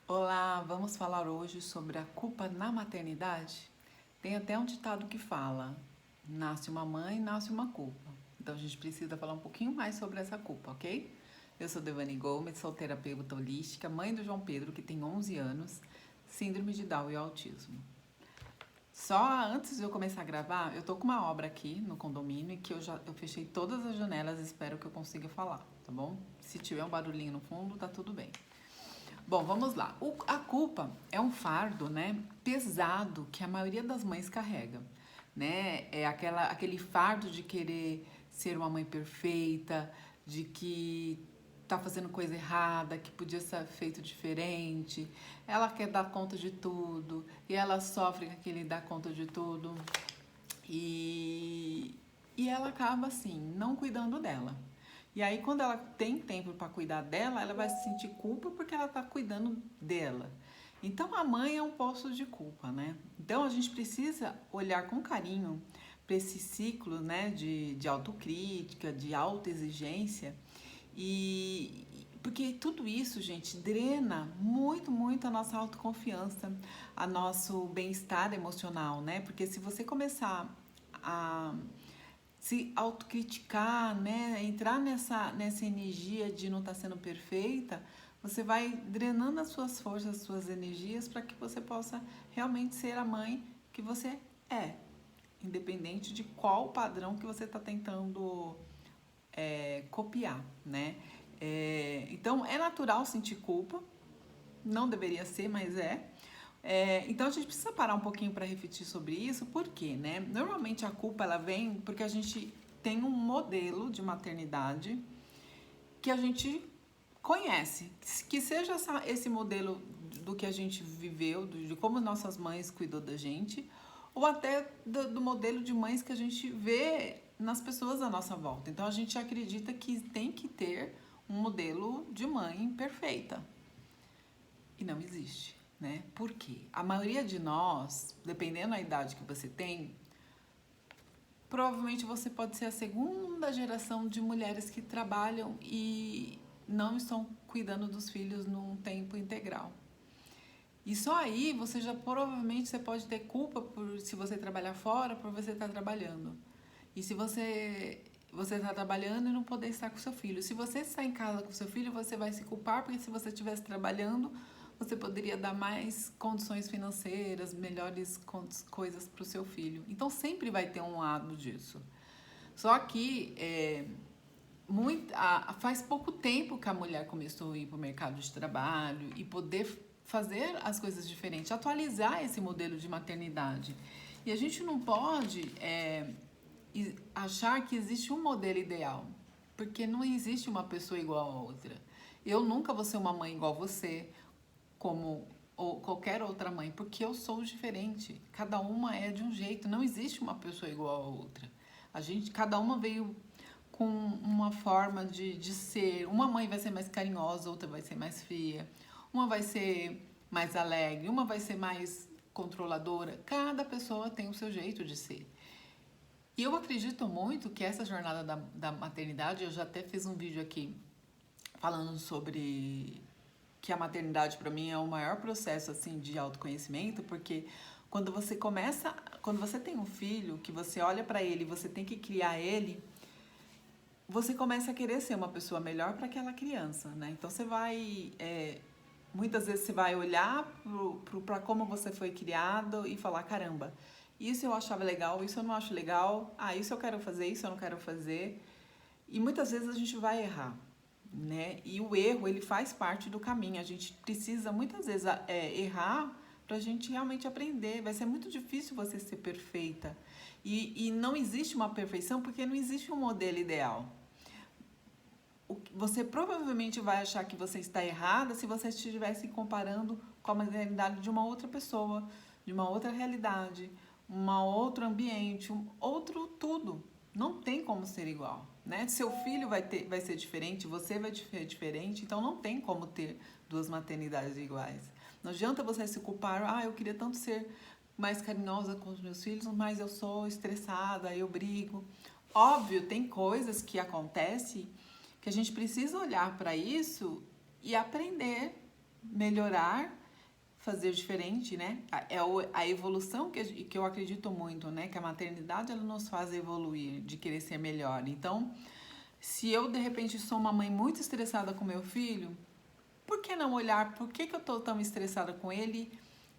Olá, vamos falar hoje sobre a culpa na maternidade? Tem até um ditado que fala: nasce uma mãe, nasce uma culpa. Então a gente precisa falar um pouquinho mais sobre essa culpa, ok? Eu sou Devani Gomes, sou terapeuta holística, mãe do João Pedro, que tem 11 anos, síndrome de Down e autismo. Só antes de eu começar a gravar, eu tô com uma obra aqui no condomínio e que eu fechei todas as janelas e espero que eu consiga falar, tá bom? Se tiver um barulhinho no fundo, tá tudo bem. Bom, vamos lá. A culpa é um fardo, né, pesado que a maioria das mães carrega, né? É aquele fardo de querer ser uma mãe perfeita, de que tá fazendo coisa errada, que podia ser feito diferente. Ela quer dar conta de tudo e ela sofre com aquele dar conta de tudo e e ela acaba assim não cuidando dela. E aí, quando ela tem tempo para cuidar dela, ela vai se sentir culpa porque ela está cuidando dela. Então, a mãe é um poço de culpa, né? Então, a gente precisa olhar com carinho para esse ciclo, né, de autocrítica, de autoexigência. Porque tudo isso, gente, drena muito, muito a nossa autoconfiança, a nosso bem-estar emocional, né? Porque se você começar a se autocriticar, né? Entrar nessa energia de não estar sendo perfeita, você vai drenando as suas forças, as suas energias para que você possa realmente ser a mãe que você é, independente de qual padrão que você está tentando copiar, né? Então é natural sentir culpa, não deveria ser, mas é. Então a gente precisa parar um pouquinho para refletir sobre isso, por quê, né? Normalmente a culpa ela vem porque a gente tem um modelo de maternidade que a gente conhece, que seja esse modelo do que a gente viveu, de como nossas mães cuidou da gente, ou até do modelo de mães que a gente vê nas pessoas à nossa volta. Então a gente acredita que tem que ter um modelo de mãe perfeita. E não existe, né? Por quê? A maioria de nós, dependendo da idade que você tem, provavelmente você pode ser a segunda geração de mulheres que trabalham e não estão cuidando dos filhos num tempo integral. E só aí você já provavelmente você pode ter culpa por se você trabalhar fora, por você estar trabalhando. E se você está trabalhando e não poder estar com seu filho. Se você está em casa com seu filho, você vai se culpar porque se você estivesse trabalhando, você poderia dar mais condições financeiras, melhores coisas para o seu filho. Então sempre vai ter um lado disso. Só que faz pouco tempo que a mulher começou a ir para o mercado de trabalho e poder fazer as coisas diferentes, atualizar esse modelo de maternidade. E a gente não pode achar que existe um modelo ideal, porque não existe uma pessoa igual a outra. Eu nunca vou ser uma mãe igual você, como ou qualquer outra mãe, porque eu sou diferente. Cada uma é de um jeito, não existe uma pessoa igual a outra. Cada uma veio com uma forma de ser. Uma mãe vai ser mais carinhosa, outra vai ser mais fria. Uma vai ser mais alegre, uma vai ser mais controladora. Cada pessoa tem o seu jeito de ser. E eu acredito muito que essa jornada da maternidade, eu já até fiz um vídeo aqui falando sobre que a maternidade para mim é o maior processo assim de autoconhecimento, porque quando você tem um filho, que você olha para ele, você tem que criar ele, você começa a querer ser uma pessoa melhor para aquela criança, né? Então você vai muitas vezes você vai olhar para como você foi criado e falar, caramba, isso eu achava legal, isso eu não acho legal, isso eu quero fazer, isso eu não quero fazer. E muitas vezes a gente vai errar, né? E o erro, ele faz parte do caminho. A gente precisa muitas vezes errar para a gente realmente aprender. Vai ser muito difícil você ser perfeita. E não existe uma perfeição porque não existe um modelo ideal. Você provavelmente vai achar que você está errada se você estivesse comparando com a maternidade de uma outra pessoa, de uma outra realidade, um outro ambiente, um outro tudo. Não tem como ser igual, né? Seu filho vai ser diferente, você vai ser diferente, então não tem como ter duas maternidades iguais. Não adianta você se culpar, eu queria tanto ser mais carinhosa com os meus filhos, mas eu sou estressada, eu brigo. Óbvio, tem coisas que acontecem que a gente precisa olhar para isso e aprender, melhorar, fazer diferente, né? É a evolução que eu acredito muito, né? Que a maternidade, ela nos faz evoluir, de querer ser melhor. Então, se eu, de repente, sou uma mãe muito estressada com meu filho, por que não olhar por que eu tô tão estressada com ele,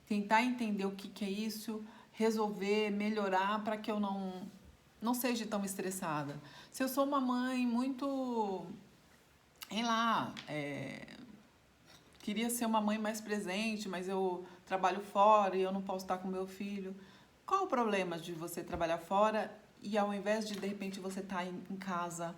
tentar entender o que é isso, resolver, melhorar para que eu não seja tão estressada. Se eu sou uma mãe muito, sei lá, queria ser uma mãe mais presente, mas eu trabalho fora e eu não posso estar com meu filho. Qual o problema de você trabalhar fora e ao invés de repente você estar em casa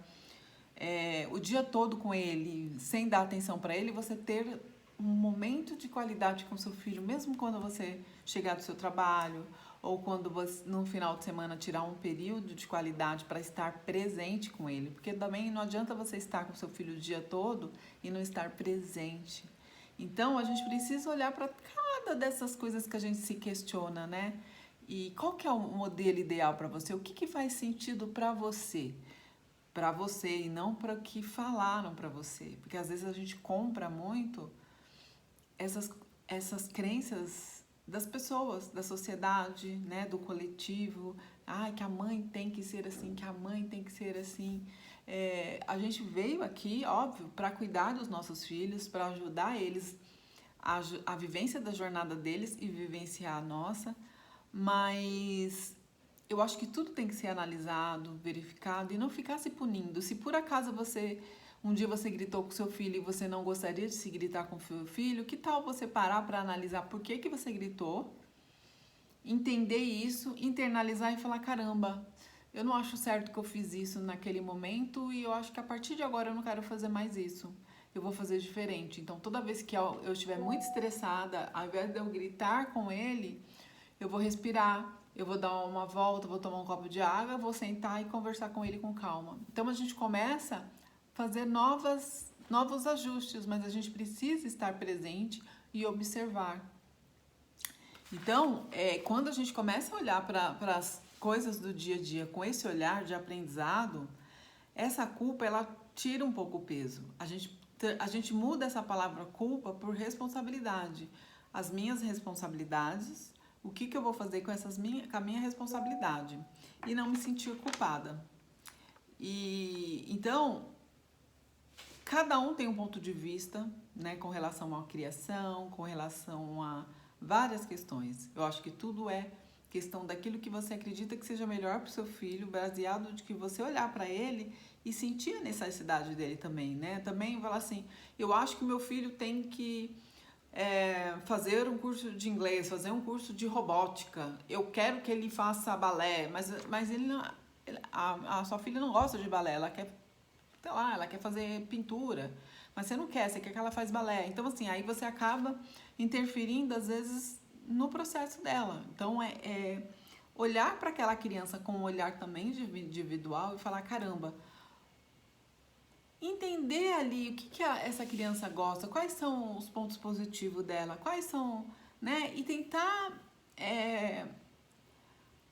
o dia todo com ele, sem dar atenção para ele, você ter um momento de qualidade com seu filho, mesmo quando você chegar do seu trabalho ou quando você no final de semana tirar um período de qualidade para estar presente com ele, porque também não adianta você estar com seu filho o dia todo e não estar presente. Então a gente precisa olhar para cada dessas coisas que a gente se questiona, né? E qual que é o modelo ideal para você? O que faz sentido para você? Para você e não para o que falaram para você, porque às vezes a gente compra muito essas crenças das pessoas, da sociedade, né, do coletivo. Que a mãe tem que ser assim, que a mãe tem que ser assim. A gente veio aqui, óbvio, para cuidar dos nossos filhos, para ajudar eles a vivência da jornada deles e vivenciar a nossa, mas eu acho que tudo tem que ser analisado, verificado e não ficar se punindo. Se por acaso um dia você gritou com seu filho e você não gostaria de se gritar com o seu filho, que tal você parar para analisar por que você gritou, entender isso, internalizar e falar, caramba, eu não acho certo que eu fiz isso naquele momento e eu acho que a partir de agora eu não quero fazer mais isso. Eu vou fazer diferente. Então, toda vez que eu estiver muito estressada, ao invés de eu gritar com ele, eu vou respirar, eu vou dar uma volta, vou tomar um copo de água, vou sentar e conversar com ele com calma. Então a gente começa a fazer novos ajustes, mas a gente precisa estar presente e observar. Então, quando a gente começa a olhar para as coisas do dia a dia com esse olhar de aprendizado, essa culpa, ela tira um pouco o peso. A gente muda essa palavra culpa por responsabilidade. As minhas responsabilidades, o que eu vou fazer com a minha responsabilidade e não me sentir culpada. Então, cada um tem um ponto de vista, né, com relação à criação, com relação a várias questões. Eu acho que tudo é questão daquilo que você acredita que seja melhor para o seu filho, baseado de que você olhar para ele e sentir a necessidade dele também, né? Também falar assim, eu acho que meu filho tem que fazer um curso de inglês, fazer um curso de robótica. Eu quero que ele faça balé, mas ele não, a sua filha não gosta de balé, ela quer, sei lá, ela quer fazer pintura, mas você não quer, você quer que ela faça balé. Então, assim, aí você acaba interferindo, às vezes, no processo dela. Então, olhar para aquela criança com um olhar também individual e falar, caramba, entender ali o que essa criança gosta, quais são os pontos positivos dela, quais são, né? E tentar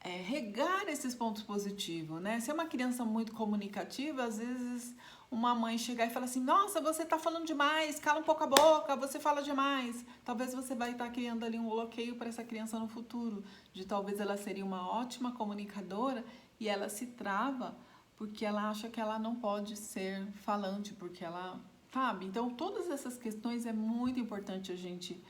regar esses pontos positivos, né? Se é uma criança muito comunicativa, às vezes uma mãe chegar e falar assim, nossa, você tá falando demais, cala um pouco a boca, você fala demais. Talvez você vai estar criando ali um bloqueio para essa criança no futuro, de talvez ela seria uma ótima comunicadora e ela se trava porque ela acha que ela não pode ser falante, porque ela, sabe? Então, todas essas questões é muito importante a gente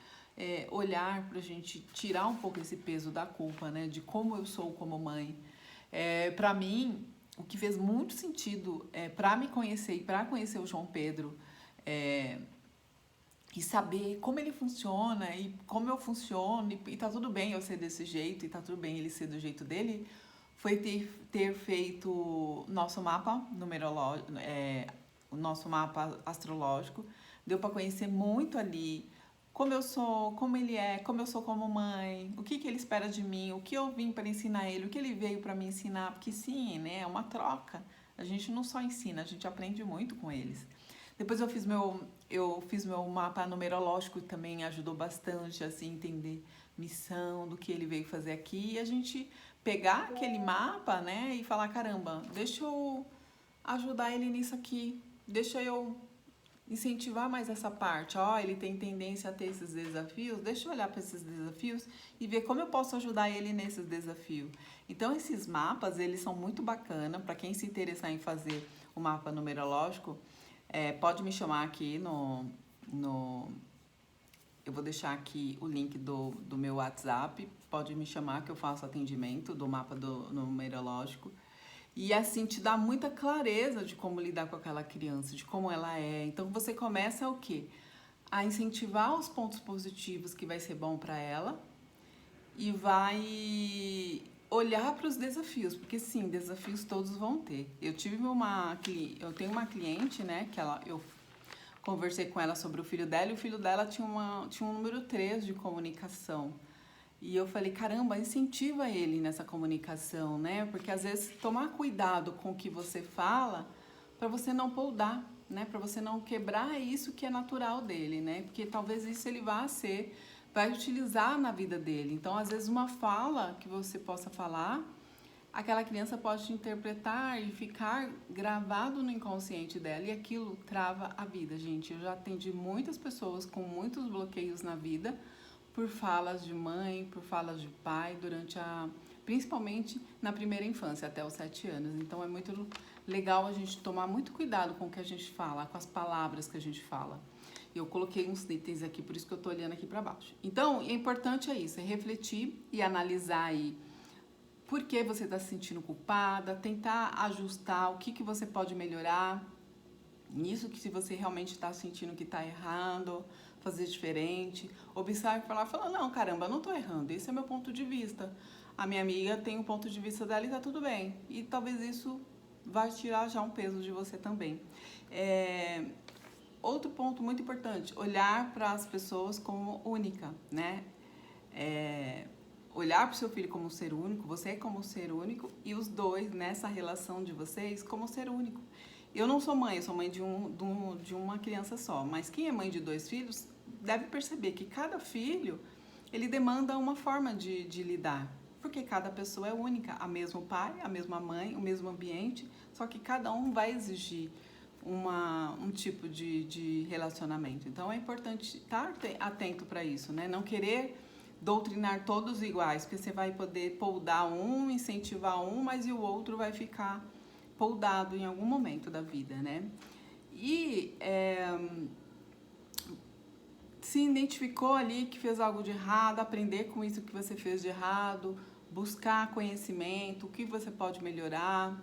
olhar para a gente tirar um pouco esse peso da culpa, né? De como eu sou como mãe. Para mim, o que fez muito sentido para me conhecer e para conhecer o João Pedro e saber como ele funciona e como eu funciono e tá tudo bem eu ser desse jeito e tá tudo bem ele ser do jeito dele, foi ter feito nosso mapa numerológico, o nosso mapa astrológico. Deu para conhecer muito ali como eu sou, como ele é, como eu sou como mãe, o que ele espera de mim, o que eu vim para ensinar ele, o que ele veio para me ensinar, porque sim, né, é uma troca. A gente não só ensina, a gente aprende muito com eles. Depois eu fiz meu mapa numerológico, também ajudou bastante assim entender missão, do que ele veio fazer aqui, e a gente pegar aquele mapa, né, e falar, caramba, deixa eu ajudar ele nisso aqui, deixa eu incentivar mais essa parte. Ó, ele tem tendência a ter esses desafios, deixa eu olhar para esses desafios e ver como eu posso ajudar ele nesses desafios. Então, esses mapas, eles são muito bacana para quem se interessar em fazer o mapa numerológico. Pode me chamar aqui no... Eu vou deixar aqui o link do meu WhatsApp. Pode me chamar que eu faço atendimento do mapa do numerológico. E assim, te dá muita clareza de como lidar com aquela criança, de como ela é. Então, você começa o quê? A incentivar os pontos positivos que vai ser bom para ela e vai olhar para os desafios, porque sim, desafios todos vão ter. Eu tenho uma cliente, né, eu conversei com ela sobre o filho dela e o filho dela tinha um número 3 de comunicação. E eu falei, caramba, incentiva ele nessa comunicação, né? Porque às vezes tomar cuidado com o que você fala para você não poldar, né? Para você não quebrar isso que é natural dele, né? Porque talvez isso ele vai utilizar na vida dele. Então, às vezes uma fala que você possa falar, aquela criança pode interpretar e ficar gravado no inconsciente dela e aquilo trava a vida, gente. Eu já atendi muitas pessoas com muitos bloqueios na vida por falas de mãe, por falas de pai, principalmente na primeira infância, até os 7 anos. Então é muito legal a gente tomar muito cuidado com o que a gente fala, com as palavras que a gente fala. Eu coloquei uns itens aqui, por isso que eu tô olhando aqui para baixo. Então, é importante é refletir e analisar aí por que você está se sentindo culpada, tentar ajustar o que você pode melhorar nisso, que se você realmente está sentindo que está errando, fazer diferente, observe e fala, não, caramba, eu não tô errando, esse é meu ponto de vista. A minha amiga tem um ponto de vista dela e tá tudo bem. E talvez isso vai tirar já um peso de você também. Outro ponto muito importante, olhar para as pessoas como única, né? Olhar para o seu filho como um ser único, você como um ser único e os dois nessa relação de vocês como um ser único. Eu não sou mãe, eu sou mãe de uma criança só, mas quem é mãe de 2 filhos deve perceber que cada filho, ele demanda uma forma de lidar, porque cada pessoa é única, a mesmo pai, a mesma mãe, o mesmo ambiente, só que cada um vai exigir um tipo de relacionamento. Então é importante estar atento para isso, né? Não querer doutrinar todos iguais, porque você vai poder poldar um, incentivar um, mas e o outro vai ficar poldado em algum momento da vida, né? E se identificou ali que fez algo de errado, aprender com isso que você fez de errado, buscar conhecimento, o que você pode melhorar.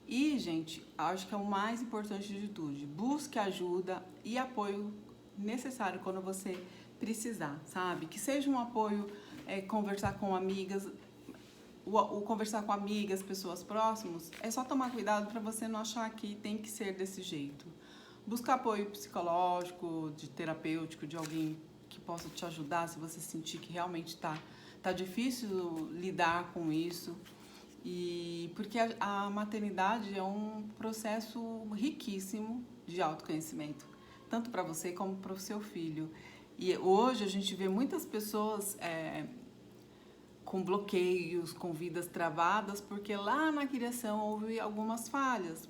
E, gente, acho que é o mais importante de tudo, busque ajuda e apoio necessário quando você precisar, sabe? Que seja um apoio, conversar com amigas, o conversar com amigas, pessoas próximas, é só tomar cuidado para você não achar que tem que ser desse jeito. Buscar apoio psicológico, terapêutico, de alguém que possa te ajudar se você sentir que realmente tá difícil lidar com isso. E porque a maternidade é um processo riquíssimo de autoconhecimento, tanto para você como para o seu filho. E hoje a gente vê muitas pessoas com bloqueios, com vidas travadas, porque lá na criação houve algumas falhas.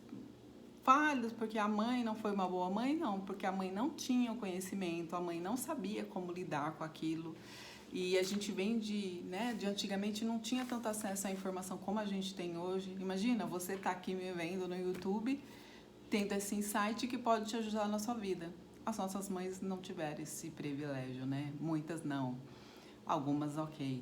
Falhas porque a mãe não foi uma boa mãe, não, porque a mãe não tinha o conhecimento, a mãe não sabia como lidar com aquilo. E a gente vem de antigamente não tinha tanto acesso à informação como a gente tem hoje. Imagina, você tá aqui me vendo no YouTube, tendo esse insight que pode te ajudar na sua vida. As nossas mães não tiveram esse privilégio, né? Muitas não, algumas ok.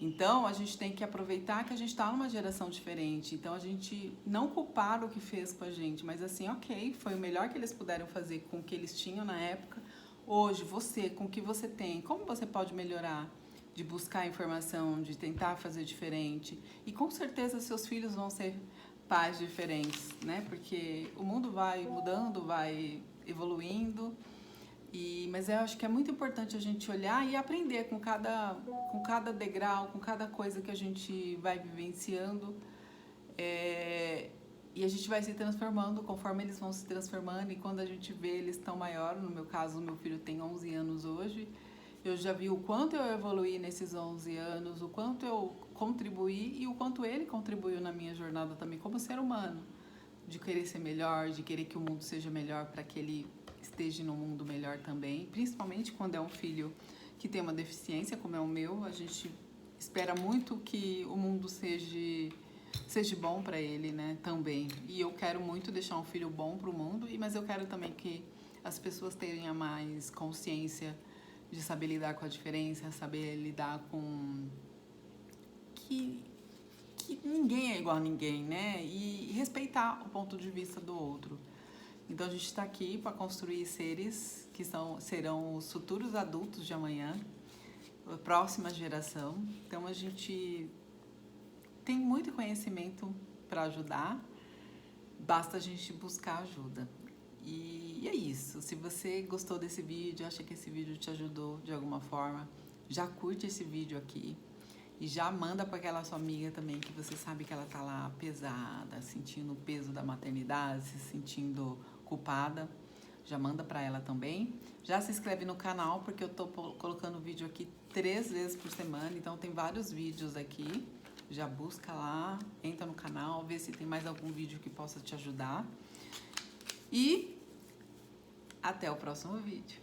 Então, a gente tem que aproveitar que a gente está numa geração diferente. Então, a gente não culpar o que fez com a gente, mas assim, ok, foi o melhor que eles puderam fazer com o que eles tinham na época. Hoje, você, com o que você tem, como você pode melhorar? De buscar informação, de tentar fazer diferente. E com certeza seus filhos vão ser pais diferentes, né? Porque o mundo vai mudando, vai evoluindo. Mas eu acho que é muito importante a gente olhar e aprender com cada degrau, com cada coisa que a gente vai vivenciando. E a gente vai se transformando conforme eles vão se transformando. E quando a gente vê eles tão maior, no meu caso, meu filho tem 11 anos hoje, eu já vi o quanto eu evoluí nesses 11 anos, o quanto eu contribuí e o quanto ele contribuiu na minha jornada também como ser humano. De querer ser melhor, de querer que o mundo seja melhor para que ele esteja no mundo melhor também, principalmente quando é um filho que tem uma deficiência, como é o meu. A gente espera muito que o mundo seja bom para ele, né, também. E eu quero muito deixar um filho bom para o mundo, mas eu quero também que as pessoas tenham mais consciência de saber lidar com a diferença, saber lidar com que ninguém é igual a ninguém, né? E respeitar o ponto de vista do outro. Então a gente está aqui para construir seres que serão os futuros adultos de amanhã, a próxima geração. Então a gente tem muito conhecimento para ajudar, basta a gente buscar ajuda. E é isso. Se você gostou desse vídeo, acha que esse vídeo te ajudou de alguma forma, já curte esse vídeo aqui. E já manda para aquela sua amiga também, que você sabe que ela tá lá pesada, sentindo o peso da maternidade, se sentindo culpada. Já manda para ela também. Já se inscreve no canal, porque eu tô colocando vídeo aqui 3 vezes por semana. Então tem vários vídeos aqui. Já busca lá, entra no canal, vê se tem mais algum vídeo que possa te ajudar. E até o próximo vídeo.